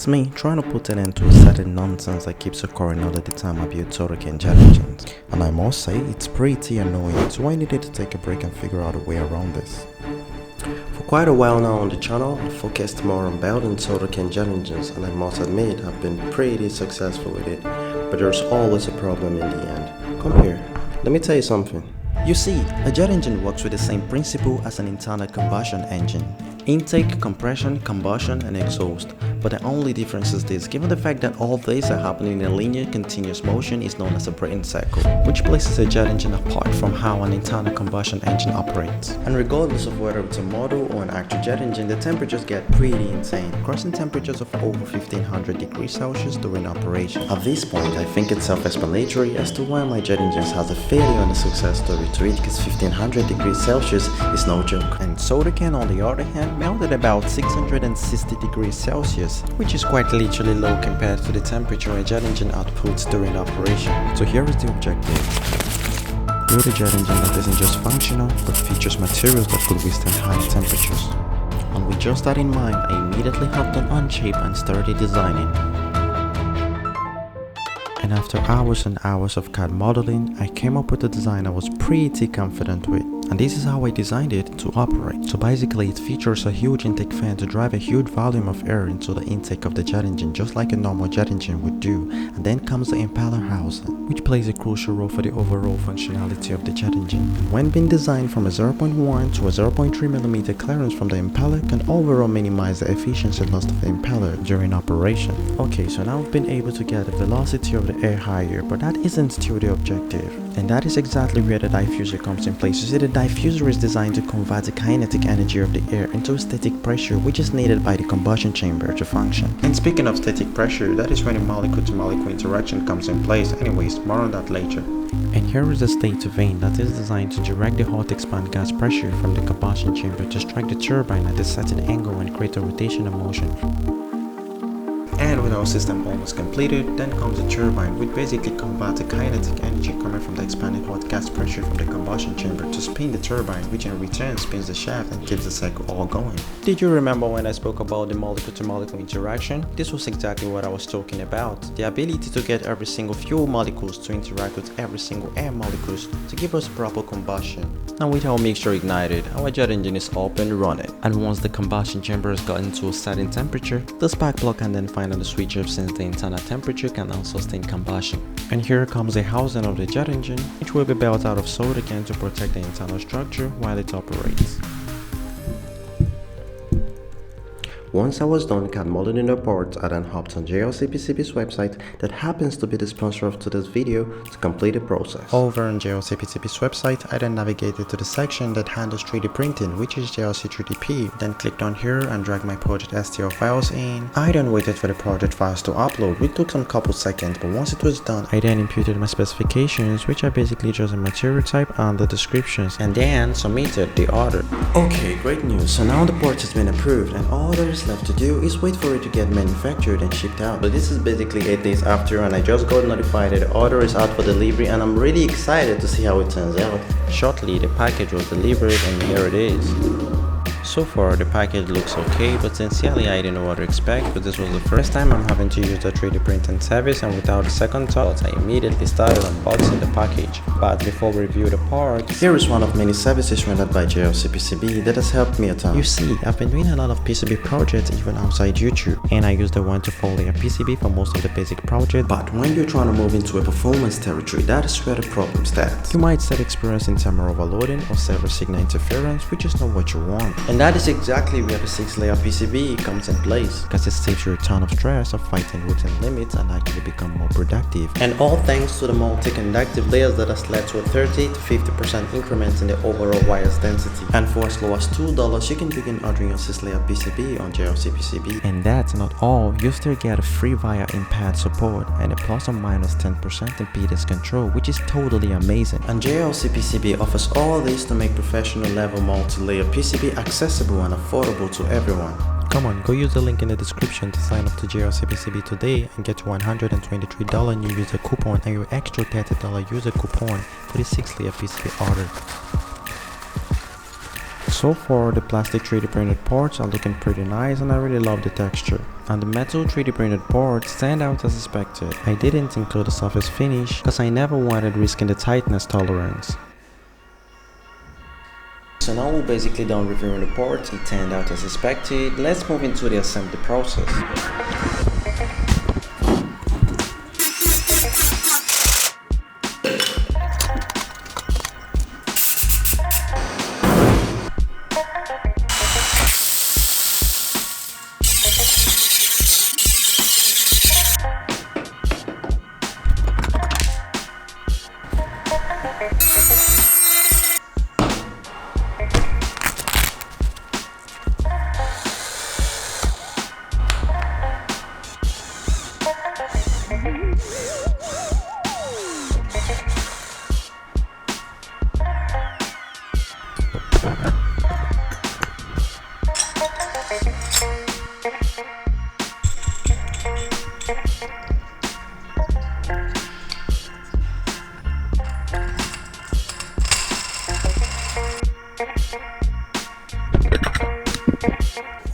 That's me trying to put an end to a certain nonsense that keeps occurring all the time I build Todoken challenges. And I must say, it's pretty annoying, so I needed to take a break and figure out a way around this. For quite a while now on the channel, I focused more on building Todoken challenges, and I must admit I've been pretty successful with it, but there's always a problem in the end. Come here, let me tell you something. You see, a jet engine works with the same principle as an internal combustion engine. Intake, compression, combustion, and exhaust. But the only difference is this: given the fact that all these are happening in a linear continuous motion, is known as a Brayton cycle, which places a jet engine apart from how an internal combustion engine operates. And regardless of whether it's a model or an actual jet engine, the temperatures get pretty insane, crossing temperatures of over 1500 degrees Celsius during operation. At this point, I think it's self-explanatory as to why my jet engines has a failure and a success story to it, because 1500 degrees Celsius is no joke. And Todoken, on the other hand, melted about 660 degrees Celsius, which is quite literally low compared to the temperature a jet engine outputs during operation. So here is the objective: build a jet engine that isn't just functional, but features materials that could withstand high temperatures. And with just that in mind, I immediately hopped on cheap and started designing. And after hours and hours of CAD modeling, I came up with a design I was pretty confident with. And this is how I designed it to operate. So basically, it features a huge intake fan to drive a huge volume of air into the intake of the jet engine, just like a normal jet engine would do. And then comes the impeller housing, which plays a crucial role for the overall functionality of the jet engine. And when being designed from a 0.1 to a 0.3mm clearance from the impeller, can overall minimize the efficiency loss of the impeller during operation. Okay, so now I've been able to get the velocity of the air higher, but that isn't still the objective. And that is exactly where the diffuser comes in place. You see, the diffuser is designed to convert the kinetic energy of the air into static pressure, which is needed by the combustion chamber to function. And speaking of static pressure, that is when a molecule-to-molecule interaction comes in place. Anyways, more on that later. And here is the stator vane that is designed to direct the hot expand gas pressure from the combustion chamber to strike the turbine at a certain angle and create a rotational motion. And with our system almost completed, then comes the turbine, which basically converts the kinetic energy coming from the expanded hot gas pressure from the combustion chamber to spin the turbine, which in return spins the shaft and keeps the cycle all going. Did you remember when I spoke about the molecule-to-molecule interaction? This was exactly what I was talking about. The ability to get every single fuel molecules to interact with every single air molecules to give us proper combustion. Now with our mixture ignited, our jet engine is up and running. And once the combustion chamber has gotten to a certain temperature, the spark plug can then find the switch off, since the internal temperature can now sustain combustion. And here comes the housing of the jet engine, which will be built out of Todoken to protect the internal structure while it operates. Once I was done CAD modeling the parts, I then hopped on JLCPCB's website, that happens to be the sponsor of today's video, to complete the process. Over on JLCPCB's website, I then navigated to the section that handles 3D printing, which is JLC3DP. Then clicked on here and dragged my project STL files in. I then waited for the project files to upload, which took some couple seconds, but once it was done, I then imputed my specifications, which are basically just a material type and the descriptions, and then submitted the order. Okay, great news. So now the part has been approved, and all there is left to do is wait for it to get manufactured and shipped out. But this is basically 8 days after, and I just got notified that the order is out for delivery, and I'm really excited to see how it turns out. Shortly, the package was delivered, and here it is. So far, the package looks okay, but sincerely I didn't know what to expect, but this was the first time I'm having to use the 3D printing service, and without a second thought, I immediately started unboxing the package. But before we review the parts, here is one of many services rendered by JLCPCB that has helped me a ton. You see, I've been doing a lot of PCB projects even outside YouTube, and I use the 1 to 4 layer PCB for most of the basic projects. But when you're trying to move into a performance territory, that is where the problem starts. You might start experiencing thermal overloading or server signal interference, which is not what you want. And that is exactly where the 6-layer PCB comes in place, because it saves you a ton of stress of fighting routine limits and actually become more productive. And all thanks to the multi-conductive layers that has led to a 30 to 50% increment in the overall wires density. And for as low as $2, you can begin ordering your 6-layer PCB on JLCPCB. And that's not all, you still get a free via in-pad support and a plus or minus 10% impedance control, which is totally amazing. And JLCPCB offers all this to make professional level multi-layer PCB accessible and affordable to everyone. Come on, go use the link in the description to sign up to JLCPCB today and get your $123 new user coupon and your extra $30 user coupon for the 6-layer PCB order. So far, the plastic 3D printed parts are looking pretty nice, and I really love the texture. and the metal 3D printed parts turned out as expected. I didn't include the surface finish because I never wanted risking the tightness tolerance. So now we're basically done reviewing the parts. It turned out as expected. Let's move into the assembly process.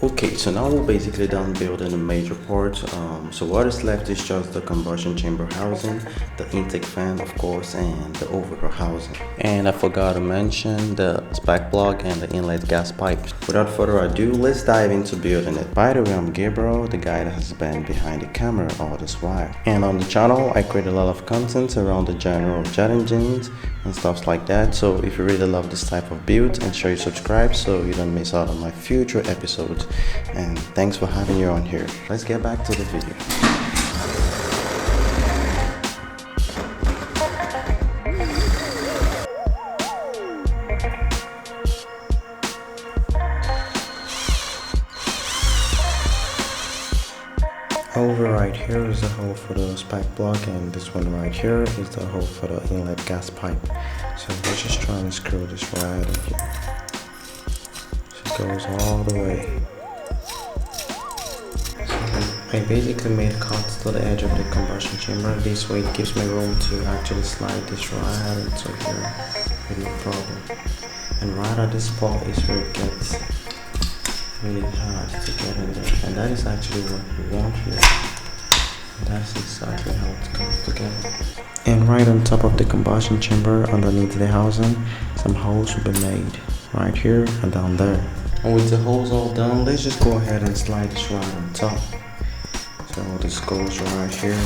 Okay, so now we're basically done building the major parts. So what is left is just the combustion chamber housing, the intake fan of course, and the overall housing. And I forgot to mention the spark plug and the inlet gas pipe. Without further ado, let's dive into building it. By the way, I'm Gabriel, the guy that has been behind the camera all this while. And on the channel, I create a lot of content around the genre of jet engines and stuff like that. So if you really love this type of build, ensure you subscribe so you don't miss out on my future episodes. And thanks for having you on here. Let's get back to the video. Over right here is the hole for the spark plug, and this one right here is the hole for the inlet gas pipe. So we're just trying to screw this right in here. So it goes all the way. I basically made cuts to the edge of the combustion chamber. This way it gives me room to actually slide this right into here with no problem. And right at this spot is where it gets really hard to get in there. And that is actually what we want here. And that's exactly how it comes together. And right on top of the combustion chamber, underneath the housing, some holes will be made right here and down there. And with the holes all done, let's just go ahead and slide this right on top. So this goes right here,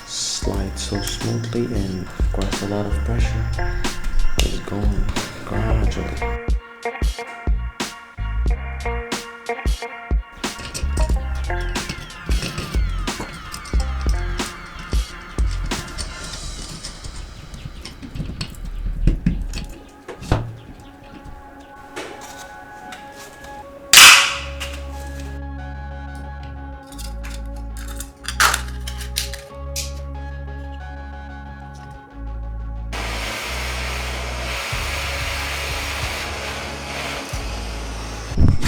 slides so smoothly and requires a lot of pressure. It's going gradually.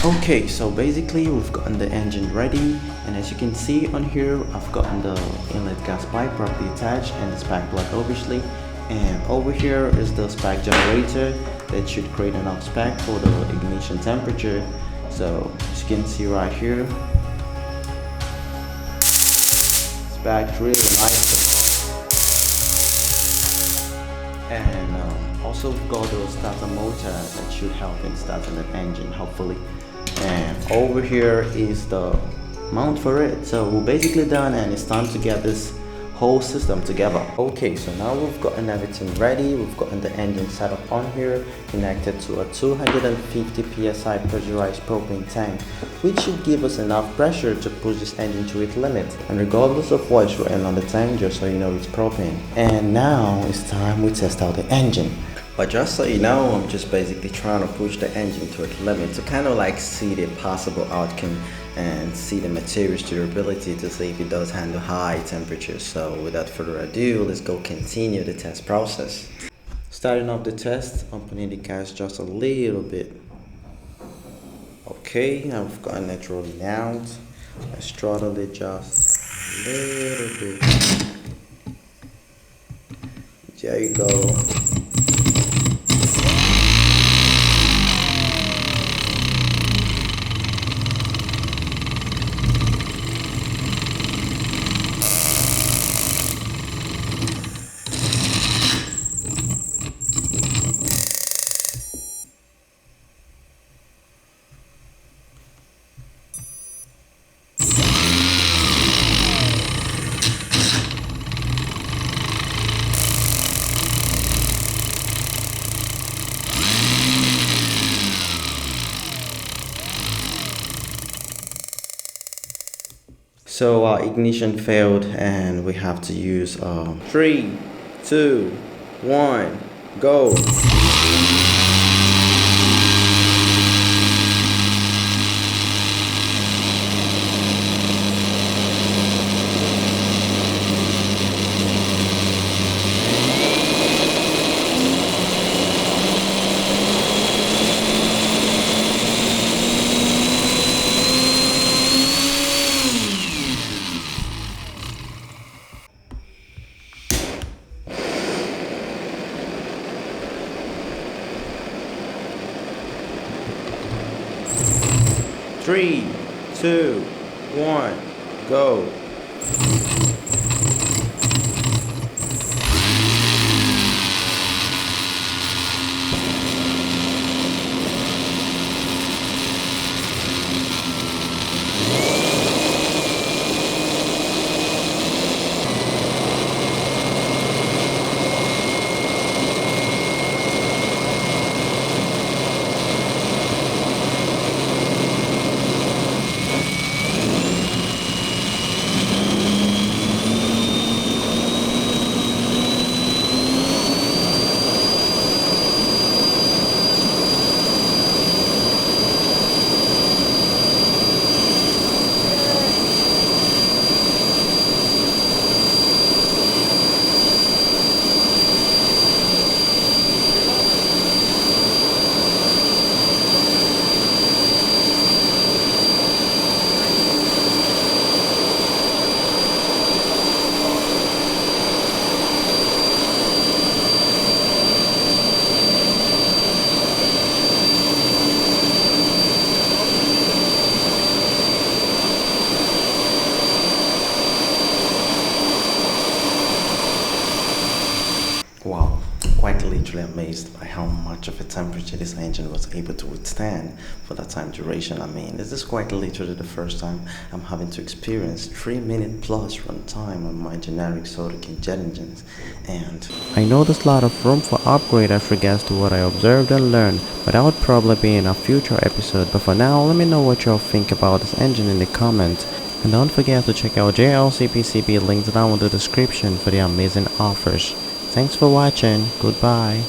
Okay, so basically we've gotten the engine ready, and as you can see on here, I've gotten the inlet gas pipe properly attached and the spark plug obviously, and over here is the spark generator that should create enough spark for the ignition temperature. So as you can see right here, sparked really nicely. And also we've got the starter motor that should help in starting the engine hopefully. And over here is the mount for it. So we're basically done, and it's time to get this whole system together. Okay, so now we've gotten everything ready. We've gotten the engine set up on here, connected to a 250 psi pressurized propane tank, which should give us enough pressure to push this engine to its limit. And regardless of what's written on the tank, just so you know, it's propane. And now it's time we test out the engine. But just so you know, I'm just basically trying to push the engine to its limit to kind of like see the possible outcome and see the material's durability to see if it does handle high temperatures. So without further ado, let's go continue the test process. Starting off the test, opening the gas just a little bit. Okay, I've gotten it rolling out. Let's throttle it just a little bit. There you go. So our ignition failed and we have to use 3, 2, 1, go. Three, two, one, go. Wow, quite literally amazed by how much of a temperature this engine was able to withstand for that time duration. I mean, this is quite literally the first time I'm having to experience 3-minute plus runtime on my generic soda can jet engines. And I know there's a lot of room for upgrade as regards to what I observed and learned, but that would probably be in a future episode. But for now, let me know what y'all think about this engine in the comments. And don't forget to check out JLCPCB, links down in the description for the amazing offers. Thanks for watching. Goodbye.